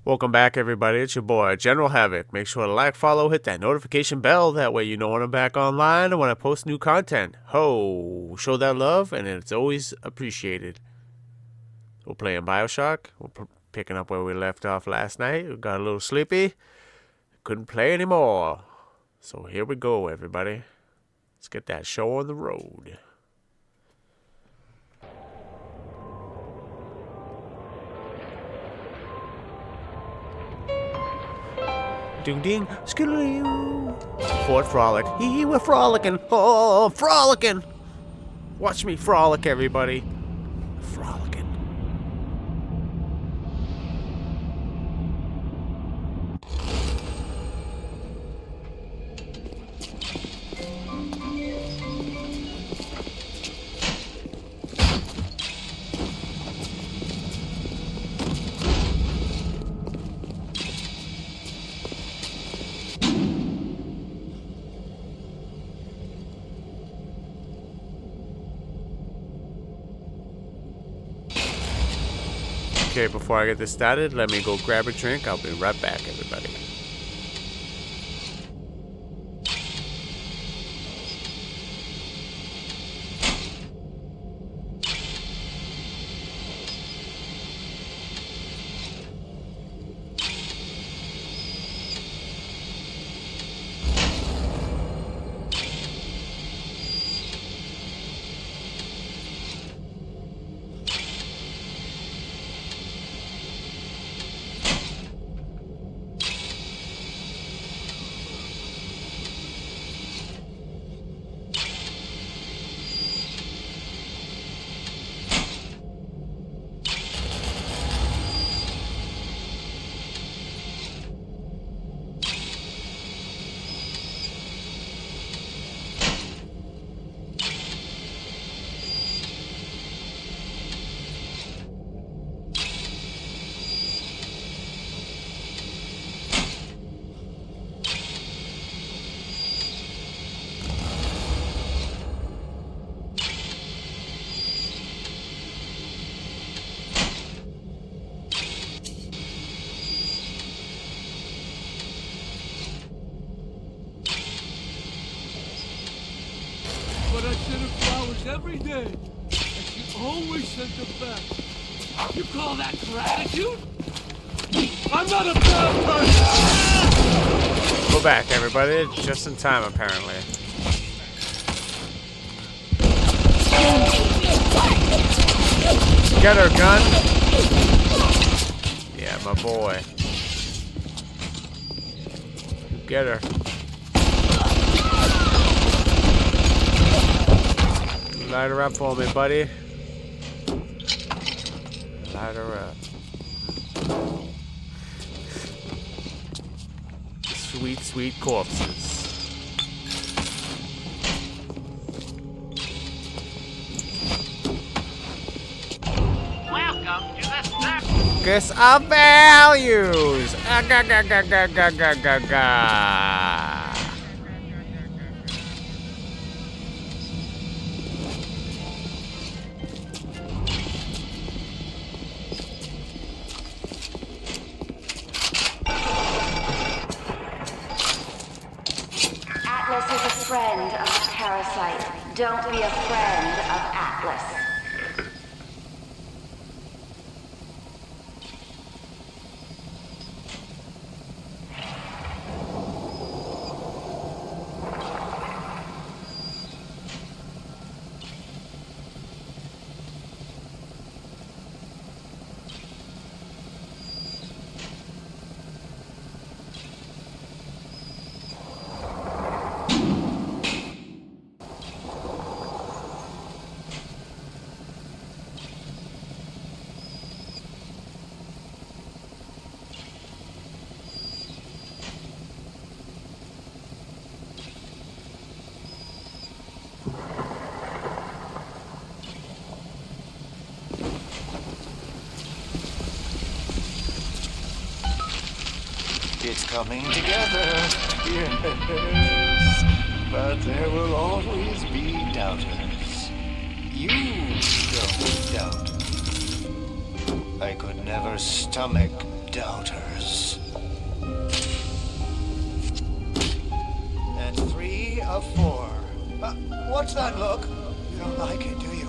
Welcome back, everybody. It's your boy, General Havoc. Make sure to like, follow, hit that notification bell. That way you know when I'm back online and when I post new content. Ho! Show that love, and it's always appreciated. We're playing Bioshock. We're picking up where we left off last night. We got a little sleepy. Couldn't play anymore. So here we go, everybody. Let's get that show on the road. Ding ding, skidoo. Fort Frolic. We're frolicking. Oh, frolicking. Watch me frolic, everybody. Frolicking. Okay, before I get this started, let me go grab a drink. I'll be right back, everybody. But I sent her flowers every day, and she always sent them back. You call that gratitude? I'm not a bad person! Go back, everybody. Just in time, apparently. Get her, gun. Yeah, my boy. Get her. Light her up for me, buddy. Light her up. Sweet, sweet corpses. Welcome to the circus. Guess our values. Ga. Atlas is a friend of the parasite. Don't be a friend of Atlas. It's coming together, yes. But there will always be doubters. You don't doubt. I could never stomach doubters. And 3 of 4. What's that look? You don't like it, do you?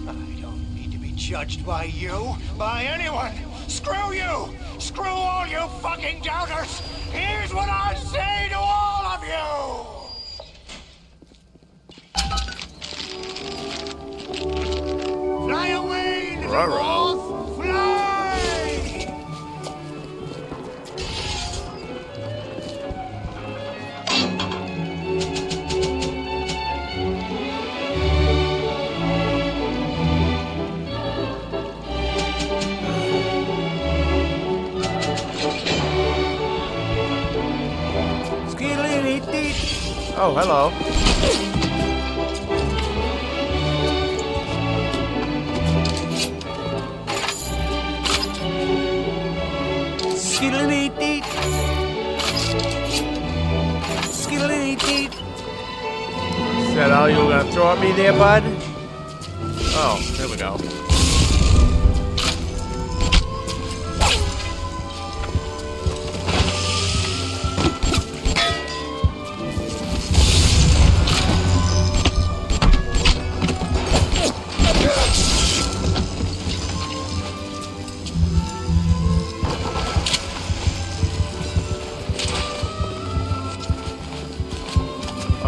I don't need to be judged by you, by anyone. Screw you! Screw all you fucking doubters! Here's what I say to all of you! Fly away, little moth! Fly! Oh, hello. Skidly-dee-dee. Skidly-dee-dee. Is that all you were gonna throw at me there, bud? Oh, there we go.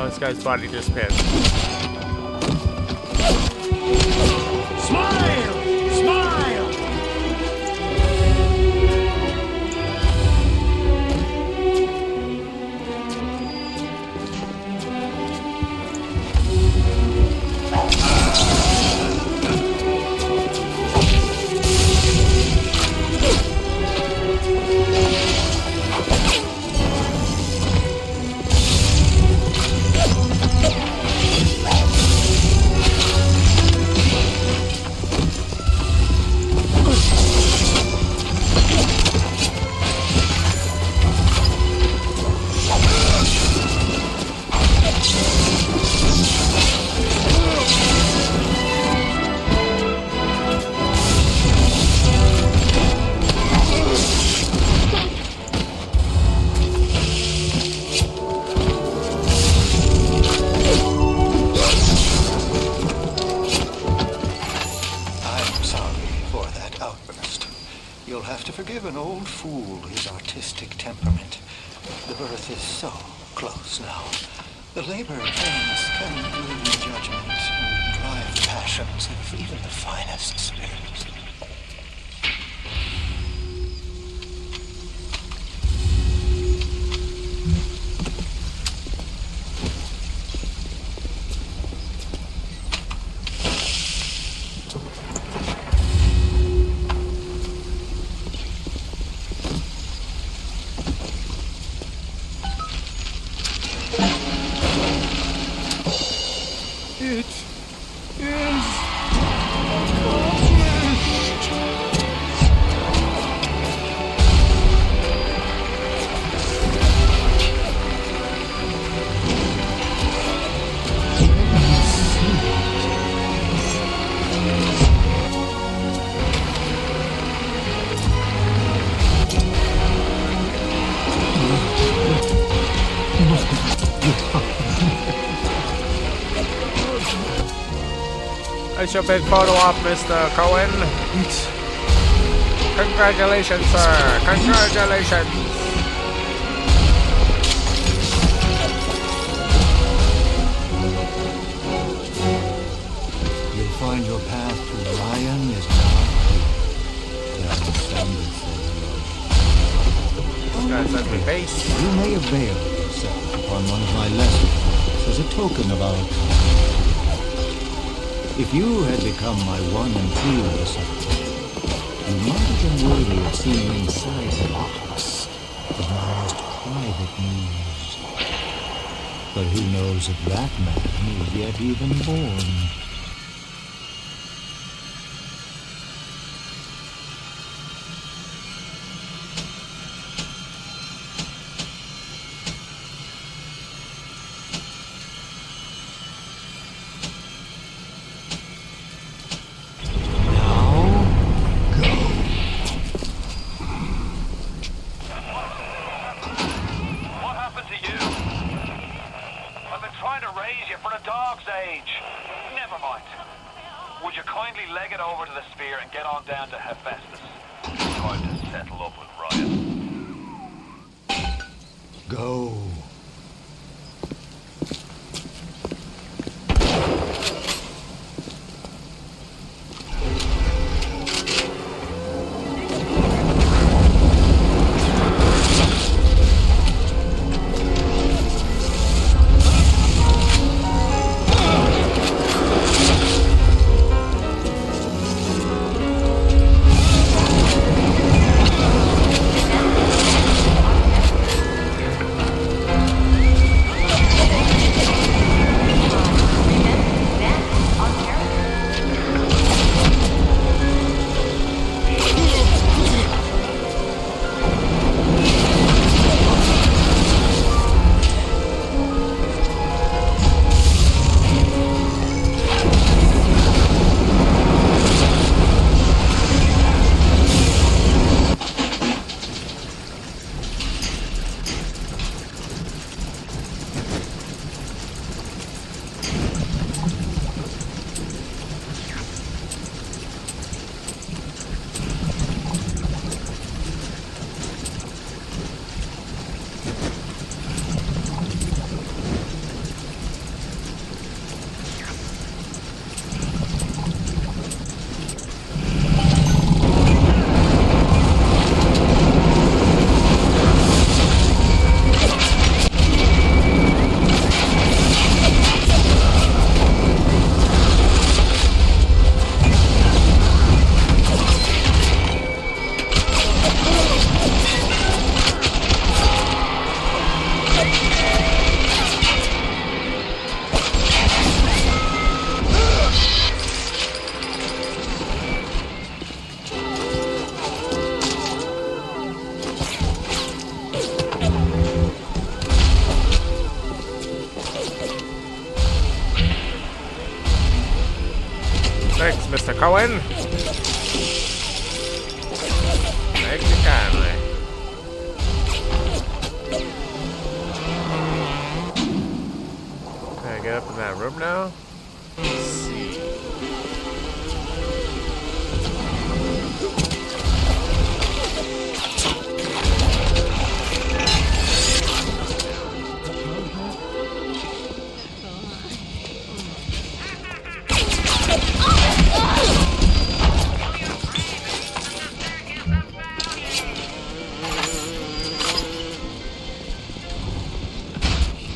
This guy's body disappeared. Smile! Smile! You'll have to forgive an old fool his artistic temperament. The birth is so close now. The labor pains can ruin judgment and drive passions of even the finest spirits. That's your big photo op, Mr. Cohen. Congratulations, sir. Congratulations. You'll find your path to Ryan is now clear. This guy's ugly face. You may avail yourself upon one of my lessons as a token of our kindness. If you had become my 1 and 2 disciples, you might have been worthy of seeing inside the box of my most private news. But who knows if that man is yet even born? over to the sphere and get on down to Hephaestus. Time to settle up with Ryan. Go. Thanks, Mr. Cohen. Thank you kindly. Can I get up in that room now? Let's see.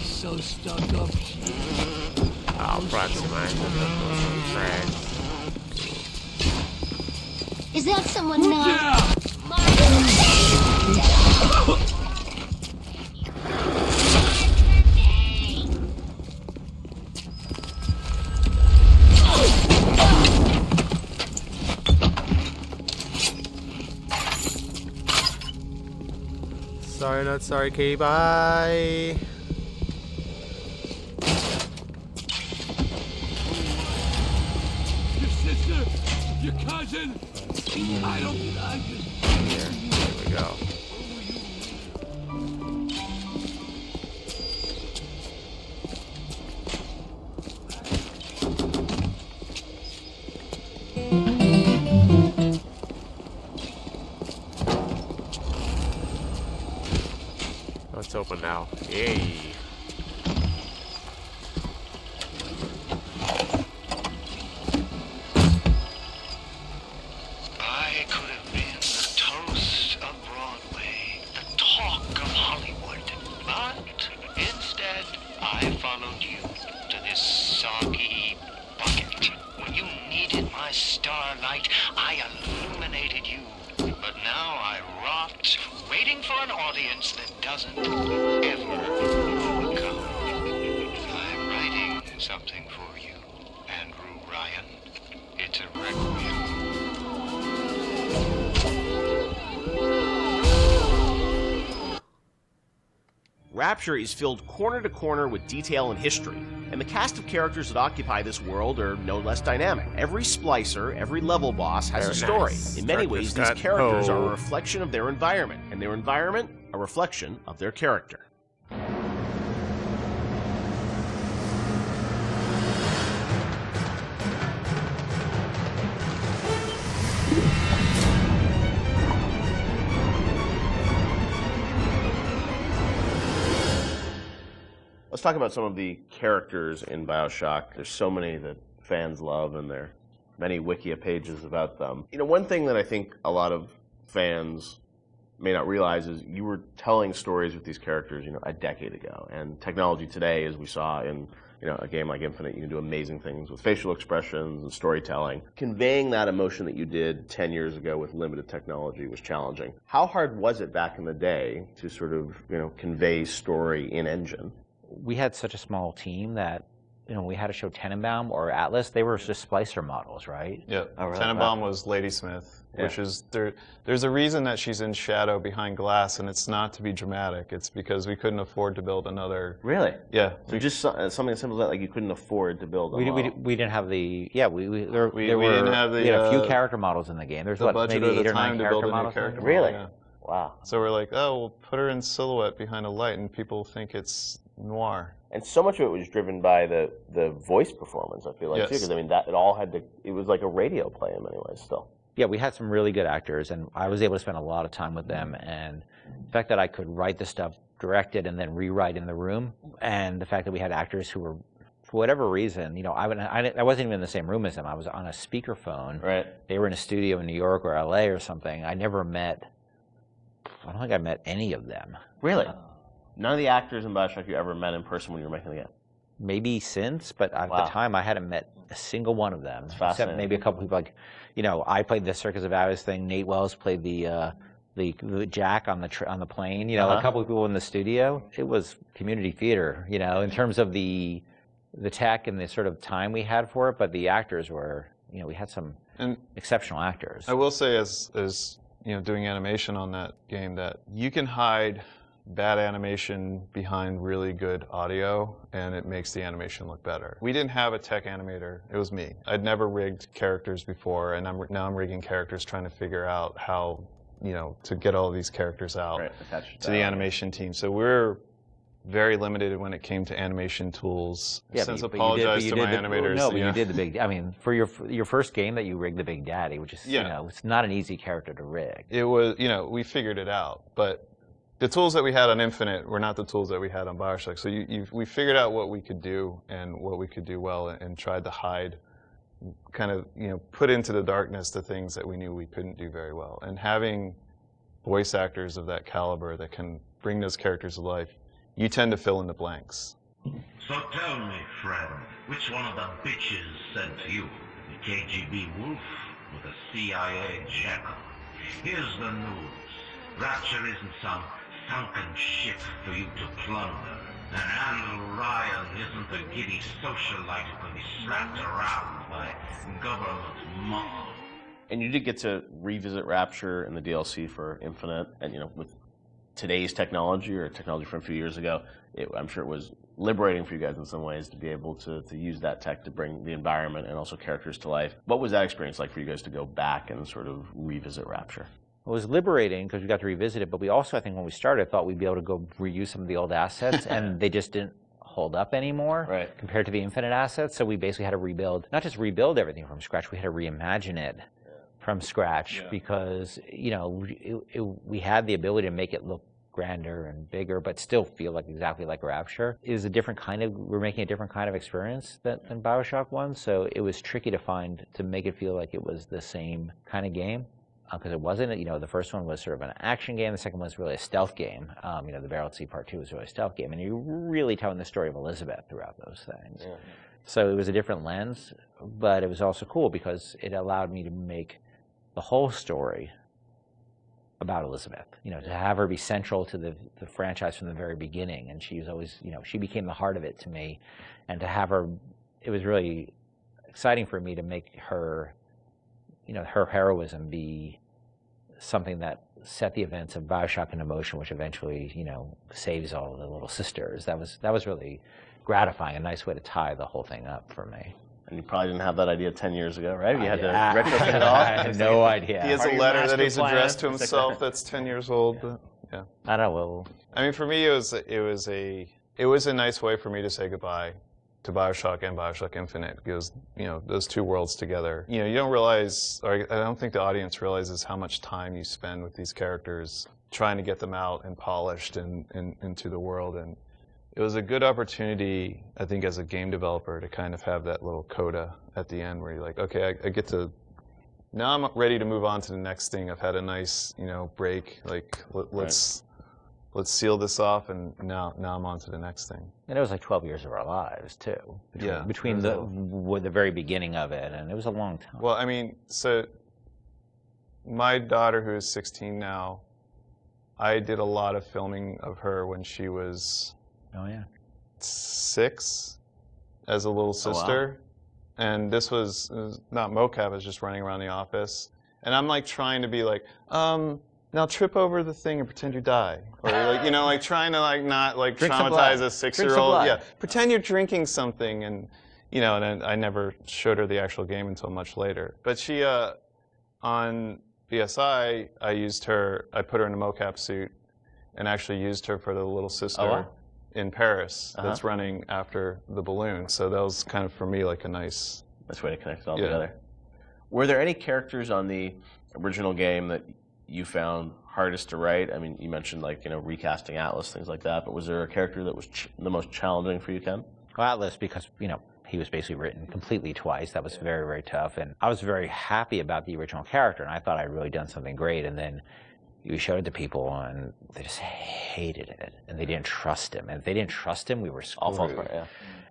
So stuck up. I'll proximize Is that someone now? Yeah! Sorry, not sorry, Katie. Bye. Your sister! Your cousin! I don't... Here we go. Let's open now. Yay. I could have been the toast of Broadway, the talk of Hollywood, but instead I followed you to this soggy bucket. When you needed my starlight, I illuminated you. But now I rot, waiting for an audience that doesn't ever come. I'm writing something for you, Andrew Ryan. It's a requiem. Rapture is filled corner to corner with detail and history, and the cast of characters that occupy this world are no less dynamic. Every splicer, every level boss has Very a story. nice. In many Director's ways, these cut. characters are Oh. a reflection of their environment, and their environment a reflection of their character. Let's talk about some of the characters in Bioshock. There's so many that fans love, and there are many Wikia pages about them. You know, one thing that I think a lot of fans may not realize is you were telling stories with these characters, you know, a decade ago. And technology today, as we saw in, you know, a game like Infinite, you can do amazing things with facial expressions and storytelling. Conveying that emotion that you did 10 years ago with limited technology was challenging. How hard was it back in the day to sort of, you know, convey story in engine? We had such a small team that, you know, we had to show Tenenbaum or Atlas. They were just splicer models, right? Yeah, Oh, really? Tenenbaum was Ladysmith, which is, there's a reason that she's in shadow behind glass, and it's not to be dramatic. It's because we couldn't afford to build another. Really? Yeah. So just something as simple as that, like you couldn't afford to build a model. We didn't have the, yeah, we didn't have the, we had a few character models in the game. There's the what, budget maybe or the 8 or 9 time to build character a new models? character Really? model, yeah. Wow. So we're like, oh, we'll put her in silhouette behind a light, and people think it's noir. And so much of it was driven by the voice performance, I feel like, too, because I mean, that it all had to, it was like a radio play in many ways still. Yeah, we had some really good actors, and I was able to spend a lot of time with them. And the fact that I could write the stuff, direct it, and then rewrite in the room, and the fact that we had actors who were, for whatever reason, you know, I wasn't even in the same room as them. I was on a speakerphone. Right. They were in a studio in New York or LA or something. I don't think I met any of them. Really? None of the actors in Bioshock you ever met in person when you were making the game? Maybe since, but at the time I hadn't met a single one of them. Except maybe a couple people, like, you know, I played the Circus of Hours thing. Nate Wells played the Jack on the plane. You know, a couple of people in the studio. It was community theater, you know, in terms of the tech and the sort of time we had for it. But the actors were, you know, we had some exceptional actors. I will say, as you know, doing animation on that game, that you can hide bad animation behind really good audio, and it makes the animation look better. We didn't have a tech animator. It was me. I'd never rigged characters before, and now I'm rigging characters, trying to figure out how, you know, to get all these characters out to the animation team. So we're very limited when it came to animation tools. Yeah, Since apologize to my animators. No, but you did the big. I mean, for your first game that you rigged the Big Daddy, which is, you know, it's not an easy character to rig. It was, you know, we figured it out, but the tools that we had on Infinite were not the tools that we had on Bioshock. So we figured out what we could do and what we could do well, and tried to hide, kind of, you know, put into the darkness the things that we knew we couldn't do very well. And having voice actors of that caliber that can bring those characters to life, you tend to fill in the blanks. So tell me, friend, which one of the bitches sent you? The KGB wolf or the CIA jackal? Here's the news. Rapture isn't some sunken ship for you to plunder. And Andrew Ryan isn't a giddy socialite who can be slapped around by government muscle. And you did get to revisit Rapture in the DLC for Infinite, and, you know, with today's technology, or technology from a few years ago, I'm sure it was liberating for you guys in some ways to be able to use that tech to bring the environment and also characters to life. What was that experience like for you guys to go back and sort of revisit Rapture? It was liberating because we got to revisit it, but we also, I think when we started, thought we'd be able to go reuse some of the old assets, and they just didn't hold up anymore compared to the Infinite assets. So we basically had to rebuild, not just rebuild everything from scratch, we had to reimagine it from scratch because, you know, we had the ability to make it look grander and bigger, but still feel like exactly like Rapture. It was a different kind of, we're making a different kind of experience than Bioshock 1, so it was tricky to make it feel like it was the same kind of game. Because it wasn't, you know, the first one was sort of an action game, the second one was really a stealth game. You know, the Barrel Sea Part 2 was really a stealth game, and you're really telling the story of Elizabeth throughout those things. Yeah. So it was a different lens, but it was also cool because it allowed me to make the whole story about Elizabeth. You know, to have her be central to the franchise from the very beginning, and she was always, you know, she became the heart of it to me, and to have her, it was really exciting for me to make her, you know, her heroism be something that set the events of Bioshock into motion, which eventually, you know, saves all the little sisters. That was really gratifying, a nice way to tie the whole thing up for me. And you probably didn't have that idea 10 years ago, right? You had to retrofit it all. I had no idea. He has a letter that he's addressed to himself that's 10 years old. But, yeah. I don't know. I mean, for me, it was a nice way for me to say goodbye to Bioshock and Bioshock Infinite, because, you know, those two worlds together. You know, you don't realize, or I don't think the audience realizes how much time you spend with these characters trying to get them out and polished and into the world. And it was a good opportunity, I think, as a game developer to kind of have that little coda at the end where you're like, okay, I get to, now I'm ready to move on to the next thing. I've had a nice, break. Like, let's seal this off, and now I'm on to the next thing. And it was like 12 years of our lives, too. Between the very beginning of it, and it was a long time. Well, I mean, so my daughter, who is 16 now, I did a lot of filming of her when she was 6 as a little sister. Wow. And this was not mocap, I was just running around the office. And I'm like trying to be like, now trip over the thing and pretend you die. Or like, trying to not traumatize a 6-year-old. Yeah, pretend you're drinking something, and and I never showed her the actual game until much later. But she, on BSI, I put her in a mocap suit and actually used her for the little sister in Paris that's running after the balloon. So that was kind of, for me, like a nice way to connect it all together. Were there any characters on the original game that you found hardest to write? I mean, you mentioned recasting Atlas, things like that, but was there a character that was the most challenging for you, Ken? Well, Atlas, because he was basically written completely twice. That was very, very tough, and I was very happy about the original character, and I thought I'd really done something great. And then we showed it to people, and they just hated it, and they didn't trust him. And if they didn't trust him, we were screwed. All falls apart, yeah.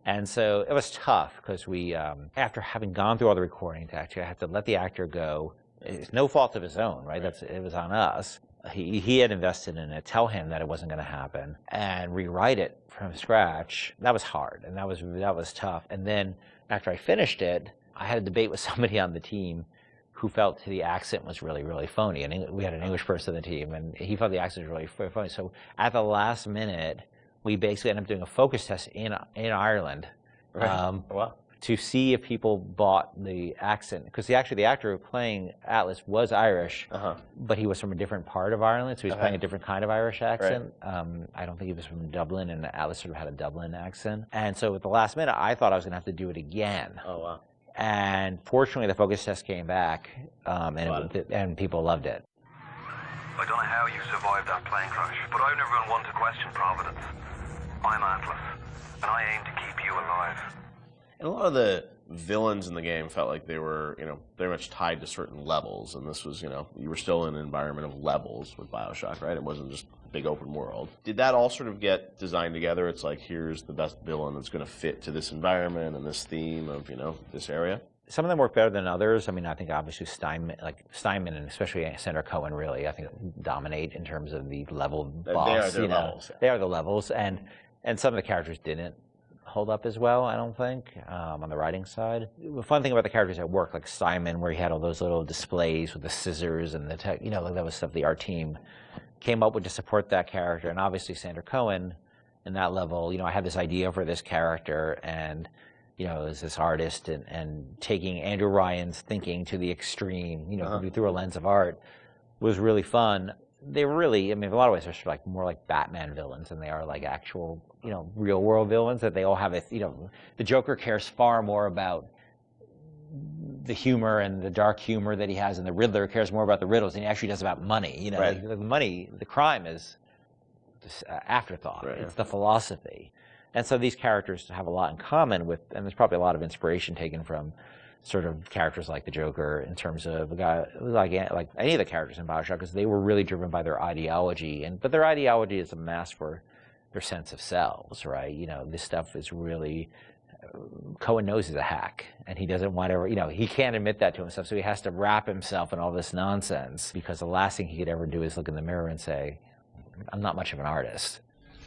And so it was tough because we, after having gone through all the recording, actually, I had to let the actor go. It's no fault of his own, right? It was on us. He had invested in it, tell him that it wasn't going to happen, and rewrite it from scratch. That was hard, and that was tough. And then after I finished it, I had a debate with somebody on the team who felt the accent was really, really phony. And we had an English person on the team, and he felt the accent was really phony. So at the last minute, we basically ended up doing a focus test in Ireland. Wow. To see if people bought the accent, because the actor playing Atlas was Irish, but he was from a different part of Ireland, so he was playing a different kind of Irish accent. Right. I don't think he was from Dublin, and Atlas sort of had a Dublin accent. And so at the last minute, I thought I was going to have to do it again. Oh, wow. And fortunately, the focus test came back, and people loved it. I don't know how you survived that plane crash, but I've never been one to question Providence. I'm Atlas, and I aim to keep you alive. And a lot of the villains in the game felt like they were, very much tied to certain levels. And this was, you were still in an environment of levels with Bioshock, right? It wasn't just a big open world. Did that all sort of get designed together? It's like, here's the best villain that's going to fit to this environment and this theme of, this area? Some of them work better than others. I mean, I think obviously Steinman and especially Sandra Cohen really, I think, dominate in terms of the level boss. They are their levels. They are the levels, and some of the characters didn't hold up as well, I don't think, on the writing side. The fun thing about the characters at work, like Simon, where he had all those little displays with the scissors and the tech, that was stuff the art team came up with to support that character. And obviously Sandra Cohen, in that level, I had this idea for this character, and as this artist, and taking Andrew Ryan's thinking to the extreme, through a lens of art, was really fun. They really, in a lot of ways, they're sort of like more like Batman villains than they are like actual, real world villains. That they all have the Joker cares far more about the humor and the dark humor that he has, and the Riddler cares more about the riddles than he actually does about money. Right. Like, the money, the crime is just afterthought. Right. It's the philosophy. And so these characters have a lot in common with, and there's probably a lot of inspiration taken from sort of characters like the Joker in terms of a guy like any of the characters in Bioshock, because they were really driven by their ideology, but their ideology is a mask for their sense of selves, right? This stuff is really, Cohen knows he's a hack, and he doesn't want to, he can't admit that to himself, so he has to wrap himself in all this nonsense, because the last thing he could ever do is look in the mirror and say, I'm not much of an artist.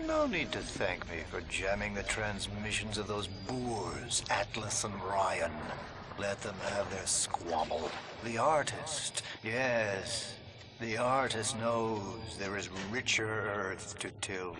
No need to thank me for jamming the transmissions of those boors, Atlas and Ryan. Let them have their squabble. The artist, yes, the artist knows there is richer earth to till.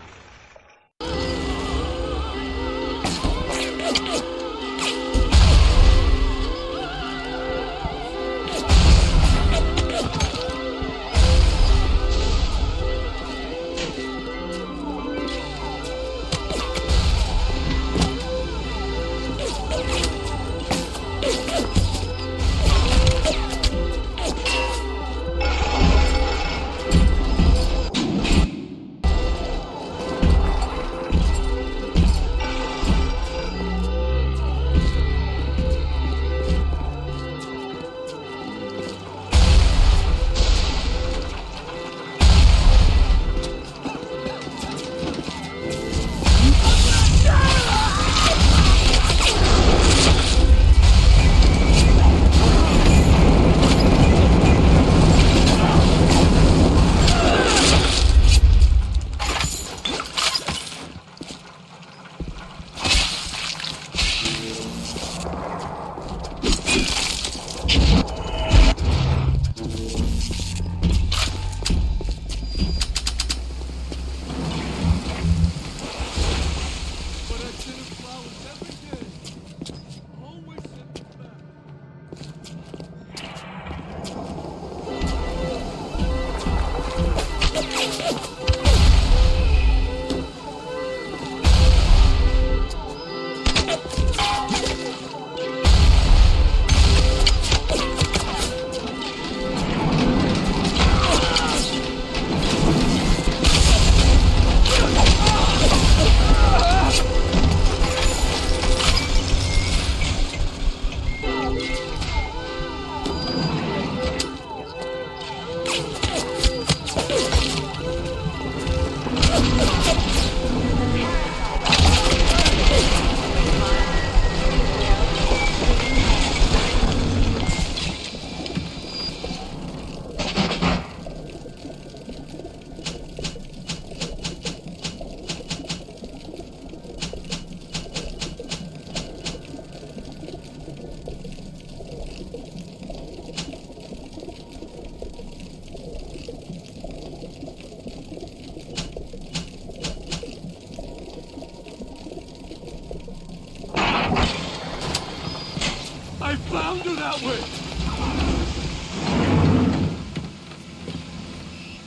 that way!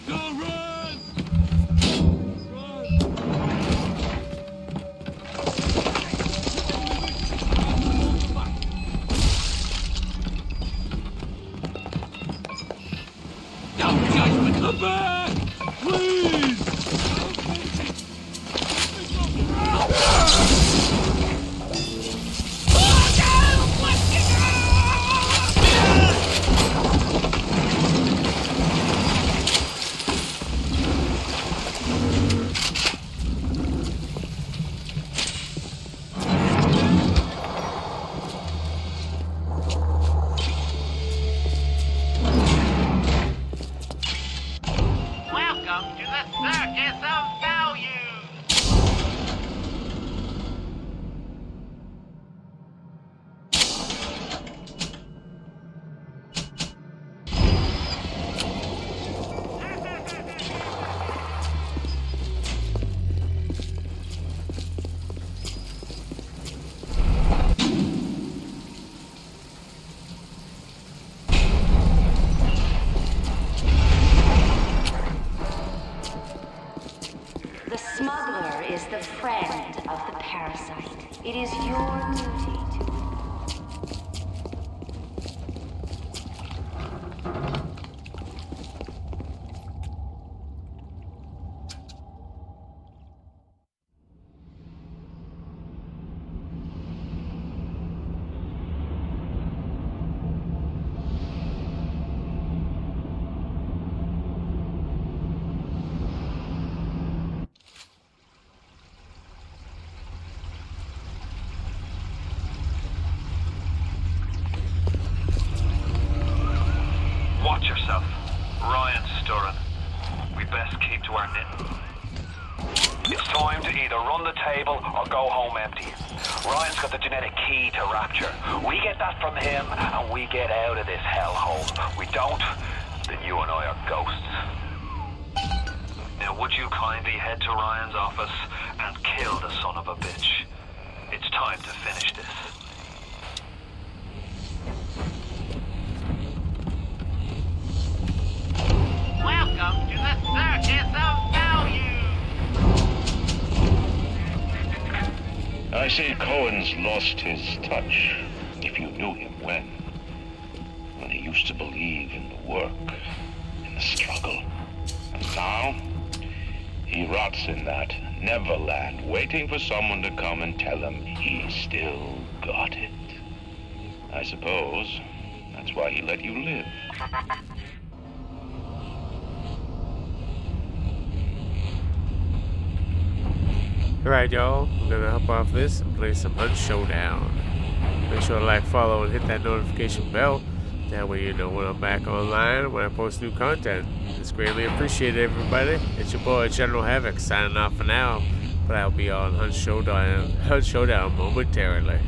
Go run! No judgment, come back! Please! Welcome to the Circus of Value! The smuggler is the friend of the parasite. It is your duty to... Watch yourself. Ryan's stirring. We best keep to our knitting. It's time to either run the table or go home empty. Ryan's got the genetic key to Rapture. We get that from him and we get out of this hellhole. We don't, then you and I are ghosts. Now would you kindly head to Ryan's office and kill the son of a bitch? It's time to finish this. Welcome to the Circus of Value! I see Cohen's lost his touch, if you knew him when he used to believe in the work, in the struggle. And now, he rots in that Neverland, waiting for someone to come and tell him he still got it. I suppose that's why he let you live. Alright, y'all, we're gonna hop off this and play some Hunt Showdown. Make sure to like, follow, and hit that notification bell. That way you know when I'm back online, when I post new content. It's greatly appreciated, everybody. It's your boy, General Havoc, signing off for now. But I'll be on Hunt Showdown momentarily.